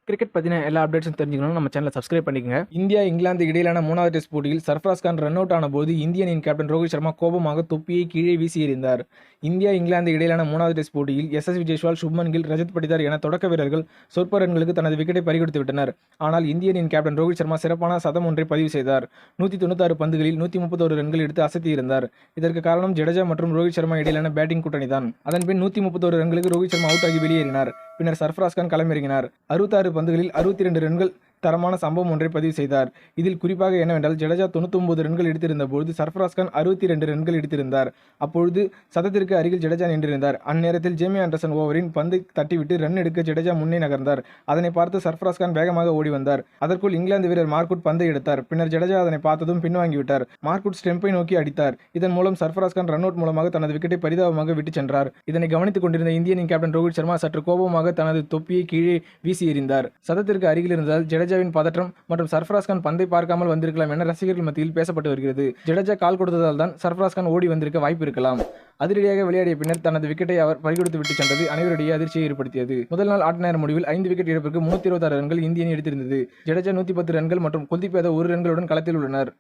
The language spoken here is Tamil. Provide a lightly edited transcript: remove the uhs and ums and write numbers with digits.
கிரிக்கெட் பற்றின எல்லா அப்டேட்ஸும் தெரிஞ்சுக்கணும் நம்ம சேனலை சப்ஸ்கிரைப் பண்ணிக்கங்க. இந்தியா இங்கிலாந்து இடையிலான 3வது டெஸ்ட் போட்டியில் சர்ஃப்ராஸ் கான் ரன் அவுட் ஆன போது இந்திய அணியின் கேப்டன் ரோஹித் சர்மா கோபமாக தொப்பியை கீழே வீசி எறிந்தார். இந்தியா இங்கிலாந்து இடையிலான 3வது டெஸ்ட் போட்டியில் எஸ்எஸ்வி ஜெய்ஸ்வால், சுப்மன் கில், ரஜத் படிதார் என தொடக்க வீரர்கள் சொற்ப ரன்களுக்கு தனது விக்கெட்டை பறிகொடுத்து விட்டனர். ஆனால் இந்திய அணியின் கேப்டன் ரோஹித் சர்மா சிறப்பான சதம் ஒன்றை பதிவு செய்தார். 196 பந்துகளில் 131 ரன்கள் எடுத்து அசத்தியிருந்தார். இதற்கு காரணம் ஜடேஜா மற்றும் ரோஹித் சர்மா இடையிலான பேட்டிங் கூட்டணி தான். அதன்பின் 131 ரன்களுக்கு ரோஹித் சர்மா அவுட் ஆகி வெளியேறினார். பின்னர் சர்ஃப்ராஸ் கான் களமிறங்கினார். 66 பந்துகளில் 62 ரன்கள் தரமான சம்பவம் ஒன்றை பதிவு செய்தார். இதில் குறிப்பாக என்னவென்றால் ஜடேஜா 99 ரன்கள் எடுத்திருந்த பொழுது சர்ஃப்ராஸ் கான் 62 ரன்கள் எடுத்திருந்தார். அப்பொழுது சதத்திற்கு அருகில் ஜடேஜா நின்றிருந்தார். அந்நேரத்தில் ஜேமி ஆண்டர்சன் ஓவரின் பந்தை தட்டிவிட்டு ரன் எடுக்க ஜடேஜா முன்னே நகர்ந்தார். அதனை பார்த்து சர்ஃப்ராஸ் கான் வேகமாக ஓடி வந்தார். அதற்குள் இங்கிலாந்து வீரர் மார்க்வுட் பந்தை எடுத்தார். பின்னர் ஜடேஜா அதனை பார்த்ததும் பின்வாங்கிவிட்டார். மார்க்வுட் ஸ்டெம்பை நோக்கி அடித்தார். இதன் மூலம் சர்ஃப்ராஸ் கான் ரன் அவுட் மூலமாக தனது விக்கெட்டை பரிதாபமாக விட்டு சென்றார். இதனை கவனித்துக் கொண்டிருந்த இந்திய அணியின் கேப்டன் ரோஹித் சர்மா சற்று கோபமாக தனது தொப்பியை கீழே வீசி எறிந்தார். சதத்திற்கு அருகில் இருந்தால் ஜடேஜாவின் பதற்றம் மற்றும் சர்ஃப்ராஸ் கான் பந்தை பார்க்காமல் வந்திருக்கலாம் என ரசிகர்கள் மத்தியில் பேசப்பட்டு வருகிறது. ஜடேஜா கால் கொடுத்ததால் தான் சர்ஃப்ராஸ் கான் ஓடி வந்திருக்க வாய்ப்பு இருக்கலாம். அதிரடியாக விளையாடிய பின்னர் தனது விக்கெட்டை அவர் பறிகொடுத்து விட்டு சென்றது அனைவருடைய அதிர்ச்சியை ஏற்படுத்தியது. முதல் நாள் ஆட்ட நேர முடிவில் 5 விக்கெட் இழப்பிற்கு 326 ரன்கள் இந்திய அணி எடுத்திருந்தது. ஜடேஜா 110 ரன்கள் மற்றும் குல்தீப் யாதவ் 1 ரன்களுடன் களத்தில் உள்ளனர்.